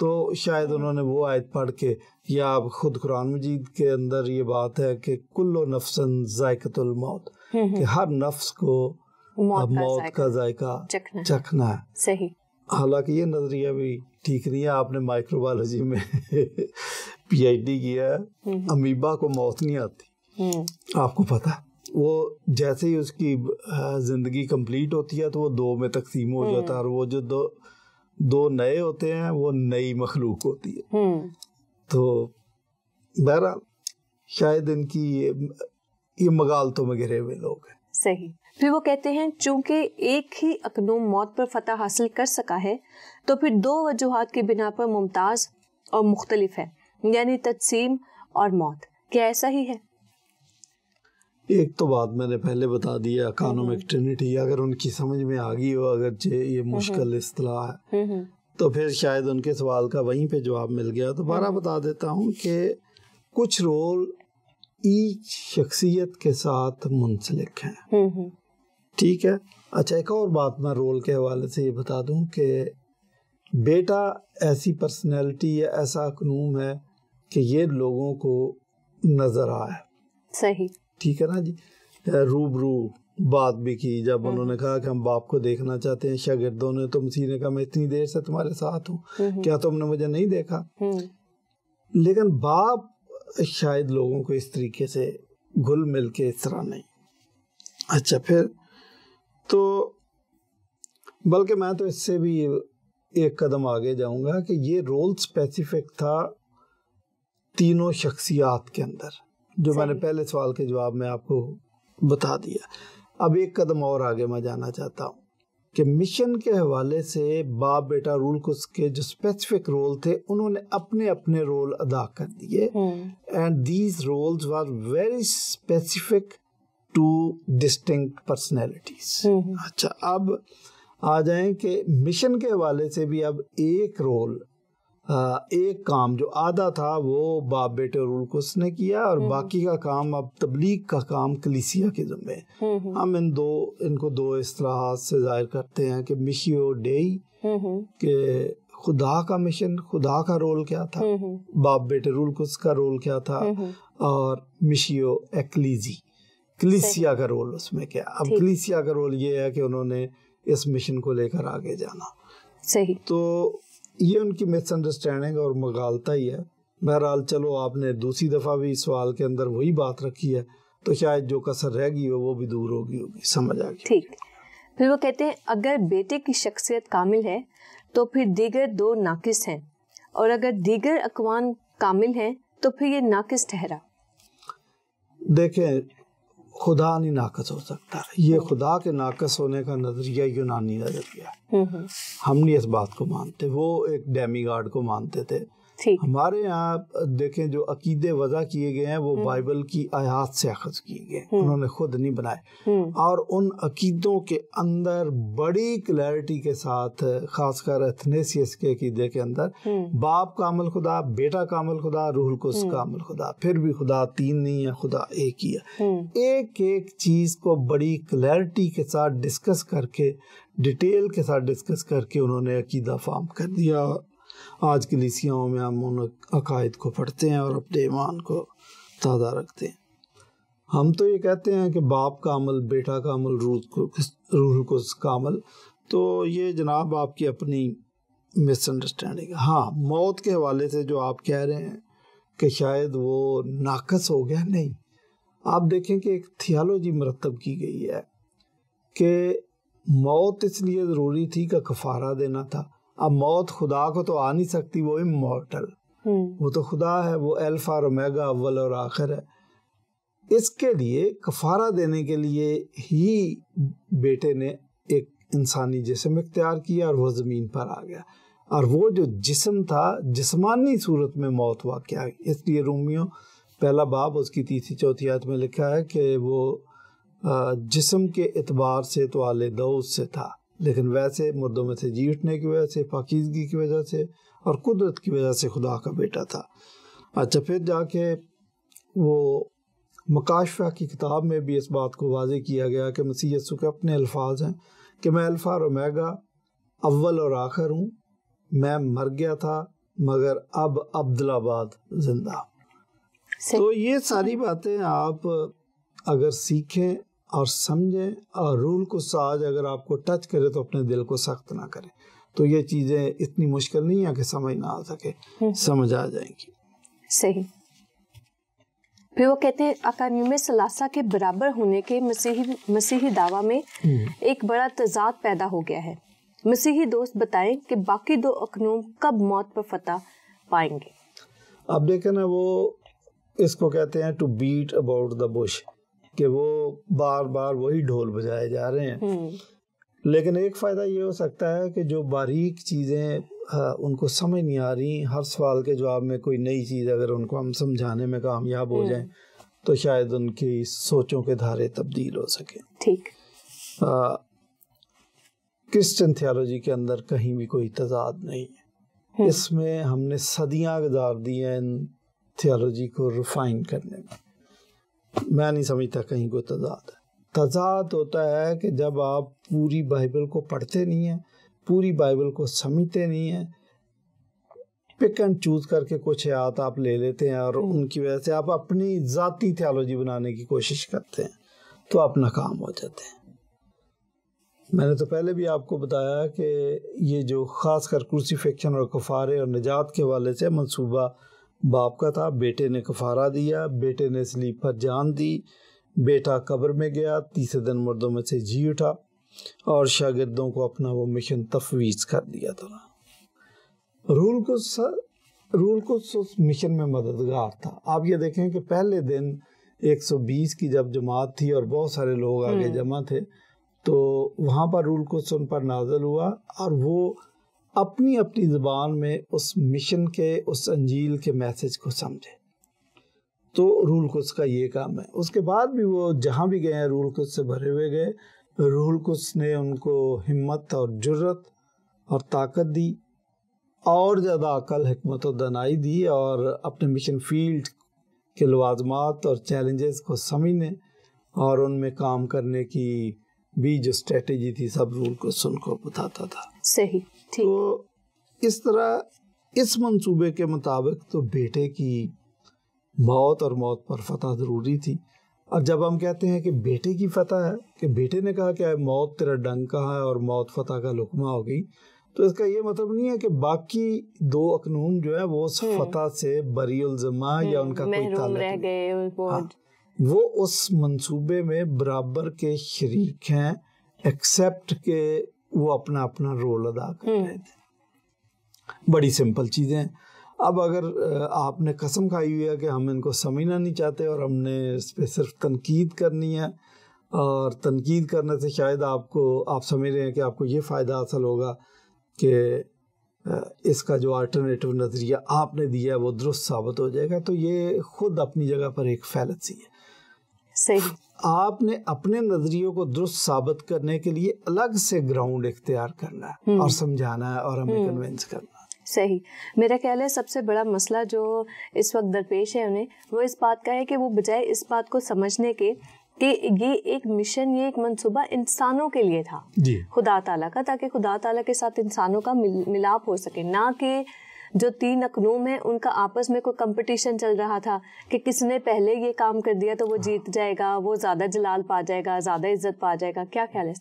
تو شاید انہوں نے وہ آیت پڑھ کے، یا خود قرآن مجید کے اندر یہ بات ہے کہ کل نفس ذائقۃ الموت، کہ ہر نفس کو موت کا ذائقہ چکھنا ہے. صحیح. حالانکہ یہ نظریہ بھی ٹھیک نہیں ہے. آپ نے مائکرو بایولوجی میں پی ایچ ڈی کیا ہے، امیبا کو موت نہیں آتی، آپ کو پتا. وہ جیسے ہی اس کی زندگی کمپلیٹ ہوتی ہے تو وہ دو میں تقسیم ہو جاتا ہے، اور وہ جو دو نئے ہوتے ہیں وہ نئی مخلوق ہوتی ہے. تو بہرحال شاید ان کی یہ مغالطوں میں گرے ہوئے لوگ ہیں. صحیح. پھر وہ کہتے ہیں چونکہ ایک ہی اکنوم موت پر فتح حاصل کر سکا ہے تو پھر دو وجوہات کی بنا پر ممتاز اور مختلف ہے، یعنی تجسیم اور موت. کیا ایسا ہی ہے؟ ایک تو بات میں نے پہلے بتا دیا، اکانومک ٹرینٹی، اگر ان کی سمجھ میں آ گئی ہو، اگرچہ یہ مشکل اصطلاح ہے، تو پھر شاید ان کے سوال کا وہیں پہ جواب مل گیا. دوبارہ بتا دیتا ہوں کہ کچھ رول ایچ شخصیت کے ساتھ منسلک ہیں. ٹھیک ہے. اچھا، ایک اور بات میں رول کے حوالے سے یہ بتا دوں کہ بیٹا ایسی پرسنالٹی یا ایسا اکنوم ہے کہ یہ لوگوں کو نظر آئے. صحیح. ٹھیک ہے نا جی. روبرو بات بھی کی جب انہوں نے کہا کہ ہم باپ کو دیکھنا چاہتے ہیں. شاگردوں نے تو مسیح نے کہا میں اتنی دیر سے تمہارے ساتھ ہوں، کیا تم نے مجھے نہیں دیکھا؟ لیکن باپ شاید لوگوں کو اس طریقے سے گھل مل کے اس طرح نہیں. اچھا، پھر تو بلکہ میں تو اس سے بھی ایک قدم آگے جاؤں گا کہ یہ رول اسپیسیفک تھا تینوں شخصیات کے اندر، جو میں نے پہلے سوال کے جواب میں آپ کو بتا دیا. اب ایک قدم اور آگے میں جانا چاہتا ہوں کہ مشن کے حوالے سے باپ بیٹا رول کو کے جو اسپیسیفک رول تھے انہوں نے اپنے اپنے رول ادا کر دیے. And these roles were very specific to distinct personalities. اچھا، اب آ جائیں کہ مشن کے حوالے سے بھی اب ایک رول، ایک کام جو آدھا تھا وہ باپ بیٹے رول کو اس نے کیا، اور باقی کا کام اب تبلیغ کا کام کلیسیا کے ذمے. ہم ان کو دو اصطلاحات سے ظاہر کرتے ہیں کہ مشیو ڈیئی، کہ خدا کا مشن، خدا کا رول کیا تھا، باپ بیٹے رول کو اس کا رول کیا تھا، اور مشیو ایکلیزی، کلیسیا کا رول اس میں کیا. اب کلیسیا کا رول یہ ہے کہ انہوں نے اس مشن کو لے کر آگے جانا. صحیح. تو یہ ان کی مس انڈرسٹینڈنگ اور مغالطہ ہی ہے. بہرحال چلو، آپ نے دوسری دفعہ بھی سوال کے اندر وہی بات رکھی ہے تو شاید جو کسر رہ گئی ہو وہ بھی دور ہوگی، سمجھ آ گئی. ٹھیک. پھر وہ کہتے ہیں اگر بیٹے کی شخصیت کامل ہے تو پھر دیگر دو ناقص ہیں، اور اگر دیگر اقوام کامل ہیں تو پھر یہ ناقص ٹھہرا. دیکھیں، خدا نہیں ناقص ہو سکتا. یہ خدا کے ناقص ہونے کا نظریہ یونانی نظریہ، ہم نہیں اس بات کو مانتے. وہ ایک ڈیمی گاڈ کو مانتے تھے. ہمارے یہاں دیکھیں جو عقیدے وضع کیے گئے ہیں وہ بائبل کی آیات سے اخذ کیے گئے، انہوں نے خود نہیں بنائے. اور ان عقیدوں کے اندر بڑی کلیئرٹی کے ساتھ، خاص کر ایتھنیسیس کے عقیدے کے اندر، باپ کامل خدا، بیٹا کامل خدا، روح القدس کامل خدا. پھر بھی خدا تین نہیں ہے، خدا ایک ہی ہے. ایک ایک چیز کو بڑی کلیئرٹی کے ساتھ ڈسکس کر کے، ڈیٹیل کے ساتھ ڈسکس کر کے انہوں نے عقیدہ فارم کر دیا. آج کلیسیاؤں میں ہم ان عقائد کو پڑھتے ہیں اور اپنے ایمان کو تازہ رکھتے ہیں. ہم تو یہ کہتے ہیں کہ باپ کامل، بیٹا کامل، روح القدس کامل. تو یہ جناب آپ کی اپنی مس انڈرسٹینڈنگ. ہاں، موت کے حوالے سے جو آپ کہہ رہے ہیں کہ شاید وہ ناقص ہو گیا، نہیں. آپ دیکھیں کہ ایک تھیالوجی مرتب کی گئی ہے کہ موت اس لیے ضروری تھی کہ کفارہ دینا تھا. اب موت خدا کو تو آ نہیں سکتی، وہ امورٹل، وہ تو خدا ہے، وہ الفا اور اومیگا، اول اور آخر ہے. اس کے لیے کفارہ دینے کے لیے ہی بیٹے نے ایک انسانی جسم اختیار کیا اور وہ زمین پر آ گیا. اور وہ جو جسم تھا، جسمانی صورت میں موت واقع آئی. اس لیے رومیو پہلا باب اس کی 3-4 آیت میں لکھا ہے کہ وہ جسم کے اعتبار سے تو آل دوز سے تھا، لیکن ویسے مردوں میں سے جی اٹھنے کی وجہ سے، پاکیزگی کی وجہ سے اور قدرت کی وجہ سے خدا کا بیٹا تھا. اچھا، پھر جا کے وہ مکاشفہ کی کتاب میں بھی اس بات کو واضح کیا گیا کہ مسیح یسوع کے اپنے الفاظ ہیں کہ میں الفا اور اومیگا، اول اور آخر ہوں، میں مر گیا تھا مگر اب عبدالآباد زندہ. تو یہ ساری باتیں آپ اگر سیکھیں اور سمجھیں اور رول کو ساج اگر آپ کو ٹچ کرے تو اپنے دل کو سخت نہ کریں. تو یہ چیزیں اتنی مشکل نہیں ہے کہ سمجھ نہ آ سکے، سمجھ آ جائیں گی. صحیح. پھر وہ کہتے ہیں اقانیم ثلاثہ کے برابر ہونے کے مسیحی دعویٰ میں ایک بڑا تضاد پیدا ہو گیا ہے. مسیحی دوست بتائیں کہ باقی دو اقنوم کب موت پر فتح پائیں گے؟ اب دیکھیں نا، وہ اس کو کہتے ہیں to beat about the bush, کہ وہ بار بار وہی ڈھول بجائے جا رہے ہیں. لیکن ایک فائدہ یہ ہو سکتا ہے کہ جو باریک چیزیں ان کو سمجھ نہیں آ رہی، ہر سوال کے جواب میں کوئی نئی چیز اگر ان کو ہم سمجھانے میں کامیاب ہو جائیں تو شاید ان کی سوچوں کے دھارے تبدیل ہو سکیں. ٹھیک. کرسچن تھیالوجی کے اندر کہیں بھی کوئی تضاد نہیں ہے. اس میں ہم نے صدیاں گزار دی ہیں ان تھیالوجی کو ریفائن کرنے میں نہیں سمجھتا کہیں کوئی تضاد ہے. تضاد ہوتا ہے کہ جب آپ پوری بائبل کو پڑھتے نہیں ہیں، پوری بائبل کو سمجھتے نہیں ہیں، پک اینڈ چوز کر کے کچھ آیات آپ لے لیتے ہیں اور ان کی وجہ سے آپ اپنی ذاتی تھیالوجی بنانے کی کوشش کرتے ہیں تو آپ ناکام ہو جاتے ہیں. میں نے تو پہلے بھی آپ کو بتایا کہ یہ جو خاص کر کروسیفکشن اور کفارے اور نجات کے حوالے سے منصوبہ باپ کا تھا. بیٹے نے کفارہ دیا، بیٹے نے صلیب پر جان دی، بیٹا قبر میں گیا، تیسرے دن مردوں میں سے جی اٹھا اور شاگردوں کو اپنا وہ مشن تفویض کر دیا تھا. رول کو اس مشن میں مددگار تھا. آپ یہ دیکھیں کہ پہلے دن 120 کی جب جماعت تھی اور بہت سارے لوگ آگے جمع تھے تو وہاں پر رول قدس ان پر نازل ہوا اور وہ اپنی اپنی زبان میں اس مشن کے، اس انجیل کے میسج کو سمجھے. تو رول قدس کا یہ کام ہے. اس کے بعد بھی وہ جہاں بھی گئے ہیں رول قدس سے بھرے ہوئے گئے. رول قدس نے ان کو ہمت اور جرت اور طاقت دی، اور زیادہ عقل، حکمت و دانائی دی، اور اپنے مشن فیلڈ کے لوازمات اور چیلنجز کو سمجھنے اور ان میں کام کرنے کی بھی جو اسٹریٹجی تھی سب رول قدس ان کو بتاتا تھا. صحیح. تو اس طرح اس منصوبے کے مطابق تو بیٹے کی موت اور موت پر فتح ضروری تھی. اور جب ہم کہتے ہیں کہ بیٹے کی فتح ہے، کہ بیٹے نے کہا کہ موت تیرا ڈنگ کہاں ہے اور موت فتح کا لقمہ ہو گئی، تو اس کا یہ مطلب نہیں ہے کہ باقی دو اقنوم جو ہے وہ اس فتح سے بری الذمہ یا ان کا کوئی تعلق رہ گئے. وہ اس منصوبے میں برابر کے شریک ہیں، ایکسیپٹ کہ وہ اپنا اپنا رول ادا کر رہے تھے. بڑی سمپل چیزیں. اب اگر آپ نے قسم کھائی ہوئی ہے کہ ہم ان کو سمجھنا نہیں چاہتے اور ہم نے اس پہ صرف تنقید کرنی ہے، اور تنقید کرنے سے شاید آپ سمجھ رہے ہیں کہ آپ کو یہ فائدہ حاصل ہوگا کہ اس کا جو آلٹرنیٹو نظریہ آپ نے دیا ہے وہ درست ثابت ہو جائے گا، تو یہ خود اپنی جگہ پر ایک فیلسی ہے. صحیح. آپ نے اپنے نظریوں کو درست ثابت کرنے کے لیے الگ سے گراؤنڈ اختیار کرنا ہے اور سمجھانا ہے اور ہمیں کنونس کرنا ہے. صحیح. میرا خیال ہے سب سے بڑا مسئلہ جو اس وقت درپیش ہے انہیں، وہ اس بات کا ہے کہ وہ بجائے اس بات کو سمجھنے کے کہ یہ ایک مشن، یہ ایک منصوبہ انسانوں کے لیے تھا، خدا تعالیٰ کا، تاکہ خدا تعالیٰ کے ساتھ انسانوں کا ملاپ ہو سکے، نہ کہ جو 3 اقنوم ہیں ان کا آپس میں کوئی کمپٹیشن چل رہا تھا کہ کس نے پہلے یہ کام کر دیا تو وہ جیت جائے گا، وہ زیادہ جلال پا جائے گا، زیادہ عزت پا جائے گا. کیا خیال ہے؟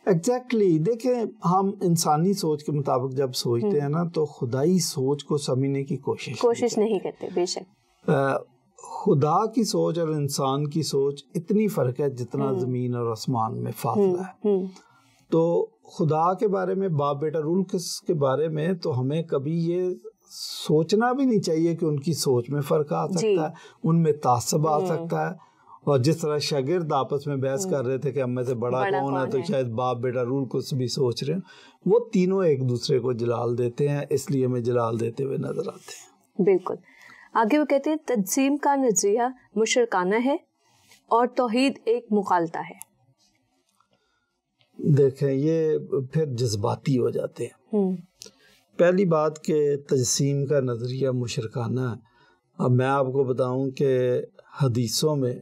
ایگزیکٹلی. دیکھیں، ہم انسانی سوچ کے مطابق جب سوچتے ہیں نا تو خدائی سوچ کو سمجھنے کی کوشش نہیں کرتے. بے شک خدا کی سوچ اور انسان کی سوچ اتنی فرق ہے جتنا زمین اور آسمان میں فاصلہ ہے. تو خدا کے بارے میں، باپ بیٹا رول کے بارے میں تو ہمیں کبھی یہ سوچنا بھی نہیں چاہیے کہ ان کی سوچ میں فرق آ سکتا ہے، ان میں تعصب آ سکتا ہے. اور جس طرح شاگرد آپس میں بحث کر رہے تھے کہ ہم میں سے بڑا کون ہے، تو شاید باپ بیٹا رول قدس بھی سوچ رہے ہیں. وہ تینوں ایک دوسرے کو جلال دیتے ہیں، اس لیے ہمیں جلال دیتے ہوئے نظر آتے ہیں. بالکل. آگے وہ کہتے ہیں تجسیم کا نظریہ مشرکانہ ہے اور توحید ایک مغالطہ ہے. دیکھیں، یہ پھر جذباتی ہو جاتے ہیں. پہلی بات کہ تجسیم کا نظریہ مشرکانہ ہے. اب میں آپ کو بتاؤں کہ حدیثوں میں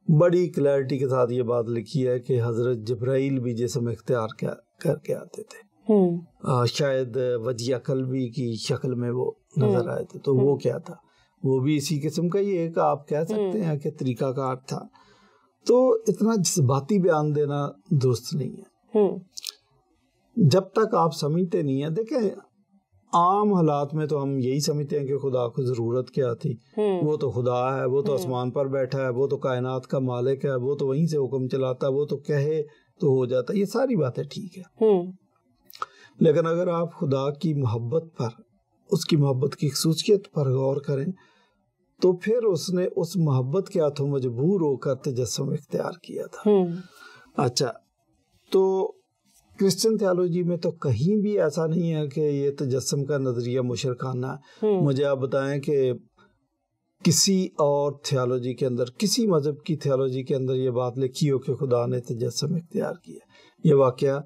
بڑی کلیئرٹی کے ساتھ یہ بات لکھی ہے کہ حضرت جبرائیل بھی جسم اختیار کر کے آتے تھے. شاید وجیہ قلبی کی شکل میں وہ نظر آئے تھے. تو وہ کیا تھا؟ وہ بھی اسی قسم کا ہی ایک آپ کہہ سکتے ہیں کہ طریقہ کار تھا. تو اتنا جذباتی بیان دینا درست نہیں ہے جب تک آپ سمجھتے نہیں ہیں. دیکھیں عام حالات میں تو ہم یہی سمجھتے ہیں کہ خدا کو ضرورت کیا تھی, وہ تو خدا ہے, وہ تو آسمان پر بیٹھا ہے, وہ تو کائنات کا مالک ہے, وہ تو وہیں سے حکم چلاتا ہے, وہ تو کہے تو ہو جاتا ہے. یہ ساری باتیں ٹھیک ہے, لیکن اگر آپ خدا کی محبت پر, اس کی محبت کی خصوصیت پر غور کریں تو پھر اس نے اس محبت کے ہاتھوں مجبور ہو کر تجسم اختیار کیا تھا. اچھا, تو کرسچن تھیالوجی میں تو کہیں بھی ایسا نہیں ہے کہ یہ تجسم کا نظریہ مشرکانہ ہے. مجھے آپ بتائیں کہ کسی اور تھیالوجی کے اندر, کسی مذہب کی تھیالوجی کے اندر یہ بات لکھی ہو کہ خدا نے تجسم اختیار کیا. یہ واقعہ,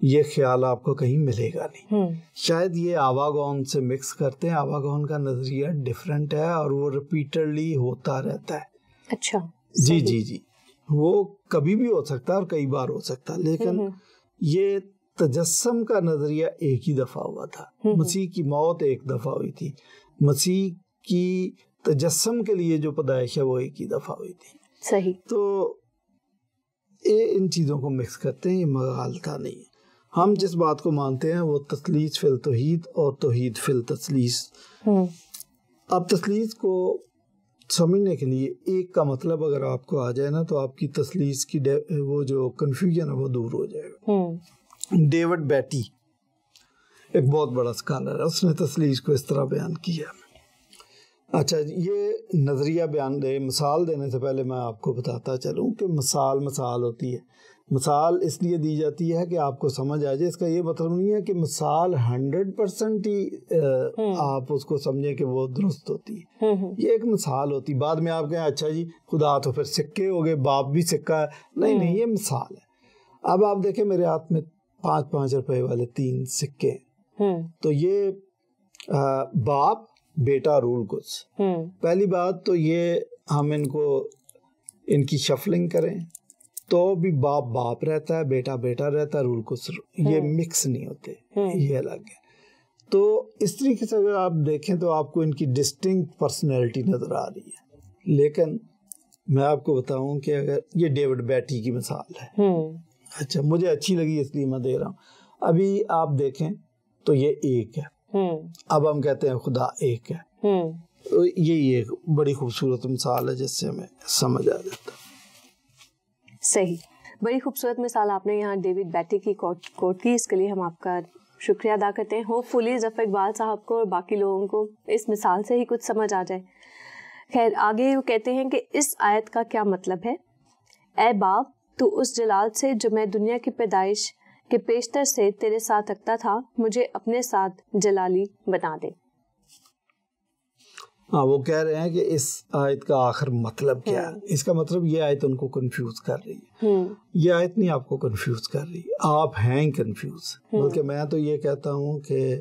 یہ خیال آپ کو کہیں ملے گا نہیں. شاید یہ آواگون سے مکس کرتے ہیں. آواگون کا نظریہ ڈیفرنٹ ہے اور وہ ریپیٹڈلی ہوتا رہتا ہے. اچھا, جی, وہ کبھی بھی ہو سکتا ہے اور کئی بار ہو سکتا ہے, لیکن یہ تجسم کا نظریہ ایک ہی دفعہ ہوا تھا. مسیح کی موت ایک دفعہ ہوئی تھی, مسیح کی تجسم کے لیے جو پیدائش ہے وہ ایک ہی دفعہ ہوئی تھی. صحیح. تو یہ ان چیزوں کو مکس کرتے ہیں, یہ مغالطہ نہیں ہے. ہم جس بات کو مانتے ہیں وہ تثلیث فی التوحید اور توحید فی التثلیث. اب تثلیث کو سمجھنے کے لیے ایک کا مطلب اگر آپ کو آ جائے نا تو آپ کی تثلیث کی وہ جو کنفیوژن ہے وہ دور ہو جائے گا. ڈیوڈ بیٹی ایک بہت بڑا اسکالر ہے, اس نے تثلیث کو اس طرح بیان کیا. اچھا, یہ نظریہ بیان دے, مثال دینے سے پہلے میں آپ کو بتاتا چلوں کہ مثال ہوتی ہے. مثال اس لیے دی جاتی ہے کہ آپ کو سمجھ آ جائے. اس کا یہ مطلب نہیں ہے کہ مثال 100% ہی آپ اس کو سمجھیں کہ وہ درست ہوتی ہے. یہ ایک مثال ہوتی. بعد میں آپ کہیں اچھا جی خدا تو پھر سکے ہو گئے, باپ بھی سکہ ہے. نہیں, یہ مثال ہے. اب آپ دیکھیں میرے ہاتھ میں 5 روپے والے 3 سکے ہیں, تو یہ باپ بیٹا رول گز. پہلی بات تو یہ ہم ان کی شفلنگ کریں تو بھی باپ رہتا ہے, بیٹا رہتا ہے, رول گز. یہ مکس نہیں ہوتے, یہ الگ ہے. تو اس طریقے سے اگر آپ دیکھیں تو آپ کو ان کی ڈسٹنکٹ پرسنالٹی نظر آ رہی ہے. لیکن میں آپ کو بتاؤں کہ اگر یہ ڈیوڈ بیٹی کی مثال ہے, اچھا مجھے اچھی لگی اس لیے میں دے رہا ہوں. ابھی آپ دیکھیں تو یہ ایک ہے. اب ہم کہتے ہیں خدا ایک ہے. یہی ایک بڑی خوبصورت مثال ہے جس سے ہمیں سمجھ آ جاتا. صحیح, بڑی خوبصورت مثال آپ نے یہاں ڈیوڈ بیٹی کی کوٹ کی. اس کے لیے ہم آپ کا شکریہ ادا کرتے ہیں. ہوپ فلی ظفر اقبال صاحب کو اور باقی لوگوں کو اس مثال سے ہی کچھ سمجھ آ جائے. خیر, آگے وہ کہتے ہیں کہ اس آیت کا کیا مطلب ہے. اے باپ, تو اس جلال سے جو میں دنیا کی پیدائش کے پیشتر سے تیرے ساتھ رکھتا تھا, مجھے اپنے ساتھ جلالی بنا دے. ہاں, وہ کہہ رہے ہیں کہ اس آیت کا آخر مطلب کیا ہے. اس کا مطلب یہ آیت ان کو کنفیوز کر رہی ہے. یہ آیت نہیں آپ کو کنفیوز کر رہی, آپ ہیں کنفیوز. بلکہ میں تو یہ کہتا ہوں کہ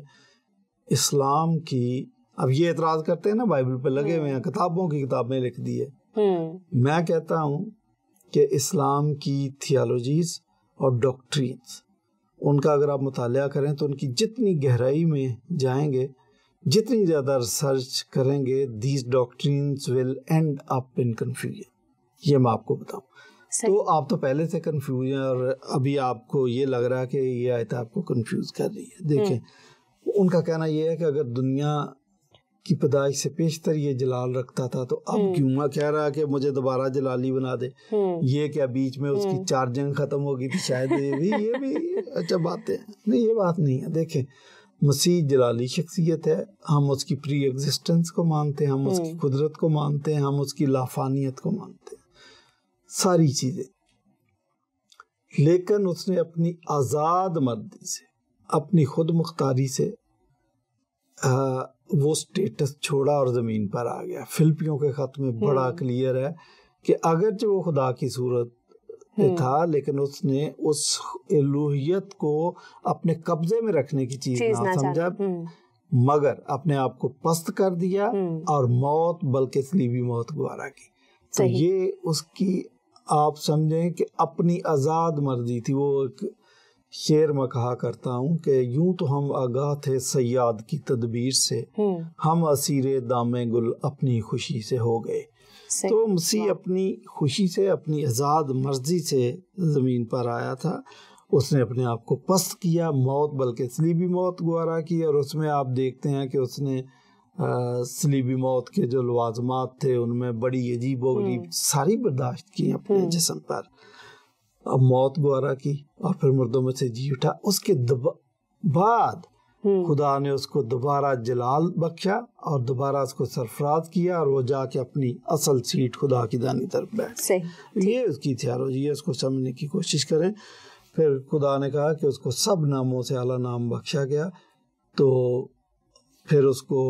اسلام کی, اب یہ اعتراض کرتے ہیں نا بائبل پہ لگے ہوئے ہیں, کتابوں کی کتابیں لکھ دی ہے. میں کہتا ہوں کہ اسلام کی تھیالوجیز اور ڈاکٹرینز, ان کا اگر آپ مطالعہ کریں تو ان کی جتنی گہرائی میں جائیں گے, جتنی زیادہ ریسرچ کریں گے, these doctrines will end up in confusion. یہ میں آپ کو بتاؤں. تو آپ تو پہلے سے کنفیوژن, اور ابھی آپ کو یہ لگ رہا ہے کہ یہ آیت آپ کو کنفیوز کر رہی ہے. دیکھیں, ان کا کہنا یہ ہے کہ اگر دنیا کی پیدائش سے پیشتر یہ جلال رکھتا تھا تو اب کیوں کہہ رہا کہ مجھے دوبارہ جلالی بنا دے. یہ کیا بیچ میں اس کی چارجنگ ختم ہو گئی تھی شاید, یہ بھی اچھا باتیں. نہیں, یہ بات نہیں ہے. دیکھیں, مسیح جلالی شخصیت ہے, ہم اس کی پری ایگزسٹنس کو مانتے ہیں, ہم اس کی قدرت کو مانتے ہیں, ہم اس کی لافانیت کو مانتے ہیں, ساری چیزیں. لیکن اس نے اپنی آزاد مرضی سے, اپنی خود مختاری سے وہ سٹیٹس چھوڑا اور زمین پر آ گیا. فلپیوں کے خط میں بڑا کلیئر ہے کہ اگرچہ وہ خدا کی صورت تھا لیکن اس نے اس الوہیت کو اپنے قبضے میں رکھنے کی چیز نہ سمجھا, مگر اپنے آپ کو پست کر دیا اور موت, بلکہ صلیبی موت گوارا کی. تو یہ اس کی آپ سمجھیں کہ اپنی آزاد مرضی تھی. وہ شعر میں کہا کرتا ہوں کہ یوں تو ہم آگاہ تھے صیاد کی تدبیر سے، ہم اسیر دام گل اپنی خوشی سے ہو گئے۔ تو مسیح اپنی خوشی سے، اپنی آزاد مرضی سے زمین پر آیا تھا، اس نے اپنے آپ کو پست کیا، موت بلکہ صلیبی موت گوارا کی، اور اس میں آپ دیکھتے ہیں کہ اس نے صلیبی موت کے جو لوازمات تھے ان میں بڑی عجیب و غریب ساری برداشت کی اپنے جسم پر، اب موت گوارا کی اور پھر مردوں میں سے جی اٹھا۔ اس کے بعد خدا نے اس کو دوبارہ جلال بخشا اور دوبارہ اس کو سرفراز کیا، اور وہ جا کے اپنی اصل سیٹ خدا کی دانی طرف بیٹھ۔ یہ اس کی تھیالوجی ہے، اس کو سمجھنے کی کوشش کریں۔ پھر خدا نے کہا کہ اس کو سب ناموں سے اعلیٰ نام بخشا گیا، تو پھر اس کو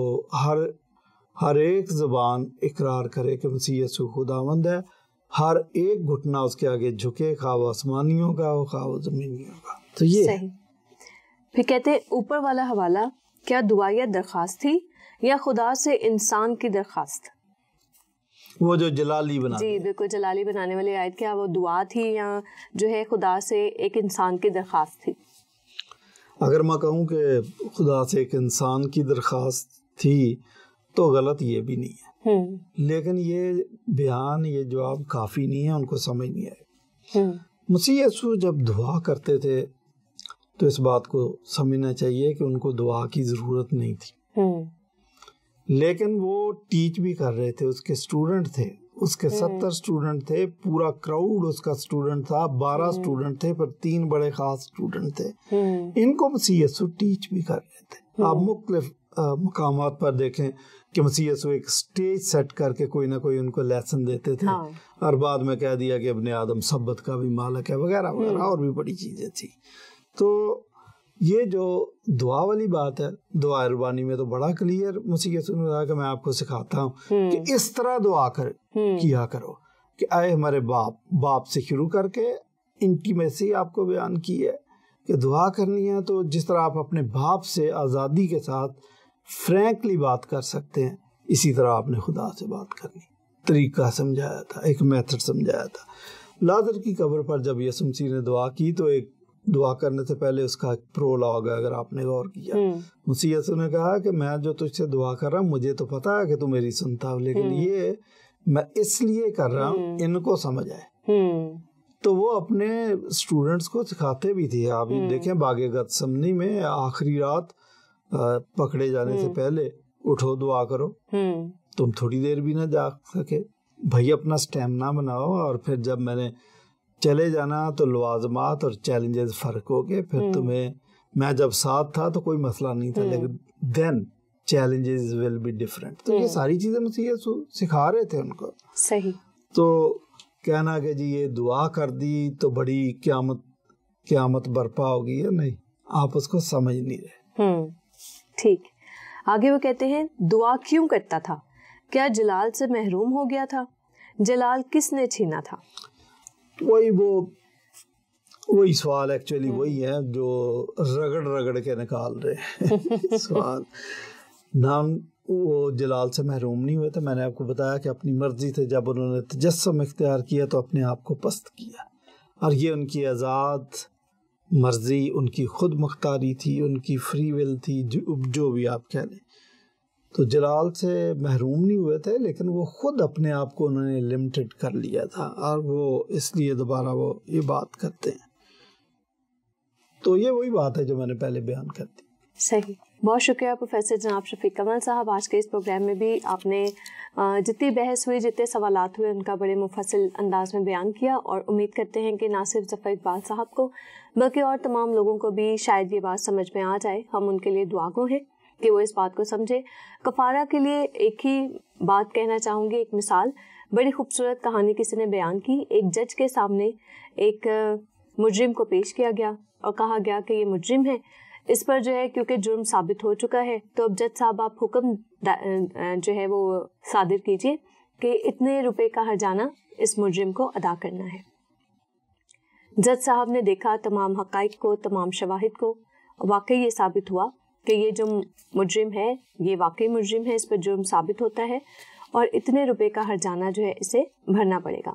ہر ایک زبان اقرار کرے کہ مسیح یسوع خداوند ہے، ہر ایک گھٹنا اس کے آگے جھکے، خواہ وہ آسمانیوں کا ہو خواہ وہ زمینیوں کا۔ تو یہ صحیح۔ پھر کہتے ہیں اوپر والا حوالہ کیا دعا یا درخواست تھی یا خدا سے انسان کی درخواست؟ وہ جو جلالی بنا، جی بالکل، جلالی بنانے والی آیت، کیا وہ دعا تھی یا جو ہے خدا سے ایک انسان کی درخواست تھی؟ اگر میں کہوں کہ خدا سے ایک انسان کی درخواست تھی تو غلط یہ بھی نہیں ہے، لیکن یہ بیان، یہ جواب کافی نہیں ہے، ان کو سمجھ نہیں آئے۔ مسیح یسوع جب دعا کرتے تھے تو اس بات کو سمجھنا چاہیے کہ ان کو دعا کی ضرورت نہیں تھی، لیکن وہ ٹیچ بھی کر رہے تھے، اس کے اسٹوڈنٹ تھے، اس کے 70 اسٹوڈنٹ تھے، پورا کراؤڈ اس کا اسٹوڈنٹ تھا، 12 اسٹوڈنٹ تھے، پر 3 بڑے خاص اسٹوڈنٹ تھے، ان کو مسیح یسوع ٹیچ بھی کر رہے تھے۔ آپ مختلف مقامات پر دیکھیں کہ مسیح یسوع ایک سٹیج سیٹ کر کے کوئی نہ کوئی ان کو لیسن دیتے تھے، اور بعد میں کہہ دیا کہ ابن آدم سبت کا بھی مالک ہے وغیرہ وغیرہ، اور بھی بڑی چیزیں تھی۔ تو یہ جو دعا والی بات ہے، دعا ربانی میں تو بڑا کلیئر مسیح یسوع نے کہا کہ میں آپ کو سکھاتا ہوں کہ اس طرح دعا کیا کرو کہ اے ہمارے باپ سے شروع کر کے انٹیمیسی آپ کو بیان کی ہے کہ دعا کرنی ہے تو جس طرح آپ اپنے باپ سے آزادی کے ساتھ فرینکلی بات کر سکتے ہیں، اسی طرح آپ نے خدا سے بات کرنی۔ طریقہ سمجھایا تھا، ایک میتھڈ سمجھایا تھا۔ لازر کی قبر پر جب یسوع مسیح نے دعا کی تو ایک دعا کرنے سے پہلے اس کا ایک پرولوگ ہے، اگر آپ نے غور کیا، مسیح یسوع نے کہا کہ میں جو تجھ سے دعا کر رہا ہوں مجھے تو پتا ہے کہ تو میری سنتا ہو، لیکن یہ میں اس لیے کر رہا ہوں ان کو سمجھ آئے۔ تو وہ اپنے اسٹوڈنٹس کو سکھاتے بھی تھے۔ آپ دیکھیں باغ گتسمنی میں آخری رات پکڑے جانے سے پہلے اٹھو دعا کرو، تم تھوڑی دیر بھی نہ جاگ سکے، بھائی اپنا سٹیمنا بناؤ، اور پھر جب میں نے چلے جانا تو لوازمات اور چیلنجز فرق ہو گئے، پھر تمہیں میں جب ساتھ تھا تو کوئی مسئلہ نہیں تھا، لیکن دین چیلنجز ول بی ڈفرینٹ۔ تو یہ ساری چیزیں مسیح یسوع سکھا رہے تھے ان کو۔ صحیح۔ تو کہنا کہ جی یہ دعا کر دی تو بڑی قیامت برپا ہوگی، ہے نہیں، آپ اس کو سمجھ نہیں رہے۔ ٹھیک۔ آگے وہ کہتے ہیں دعا کیوں کرتا تھا؟ کیا جلال سے محروم ہو گیا تھا؟ جلال کس نے چھینا تھا؟ وہی سوال ایکچولی وہی ہے جو رگڑ کے نکال رہے سوال۔ نام وہ جلال سے محروم نہیں ہوئے تھے، میں نے آپ کو بتایا کہ اپنی مرضی سے جب انہوں نے تجسم اختیار کیا تو اپنے آپ کو پست کیا، اور یہ ان کی آزاد مرضی، ان کی خود مختاری تھی، ان کی فری ول تھی، جو بھی آپ کہہ لیں۔ تو جلال سے محروم نہیں ہوئے تھے، لیکن وہ خود اپنے آپ کو انہوں نے لمیٹڈ کر لیا تھا، اور وہ اس لیے دوبارہ وہ یہ بات کرتے ہیں۔ تو یہ وہی بات ہے جو میں نے پہلے بیان کر دی۔ صحیح، بہت شکریہ پروفیسر جناب شفیق کمل صاحب۔ آج کے اس پروگرام میں بھی آپ نے جتنی بحث ہوئی، جتنے سوالات ہوئے، ان کا بڑے مفصل انداز میں بیان کیا، اور امید کرتے ہیں کہ نہ صرف ظفر اقبال صاحب کو بلکہ اور تمام لوگوں کو بھی شاید یہ بات سمجھ میں آ جائے۔ ہم ان کے لیے دعا گو ہیں کہ وہ اس بات کو سمجھے۔ کفارہ کے لیے ایک ہی بات کہنا چاہوں گی، ایک مثال، بڑی خوبصورت کہانی کسی نے بیان کی۔ ایک جج کے سامنے ایک مجرم کو پیش کیا گیا اور کہا گیا کہ یہ مجرم ہے، اس پر جو ہے کیونکہ جرم ثابت ہو چکا ہے تو اب جج صاحب آپ حکم جو ہے وہ صادر کیجئے کہ اتنے روپے کا ہرجانہ اس مجرم کو ادا کرنا ہے۔ جج صاحب نے دیکھا تمام حقائق کو، تمام شواہد کو، واقعی یہ ثابت ہوا کہ یہ جو مجرم ہے یہ واقعی مجرم ہے، اس پر جرم ثابت ہوتا ہے اور اتنے روپے کا ہرجانہ جو ہے اسے بھرنا پڑے گا۔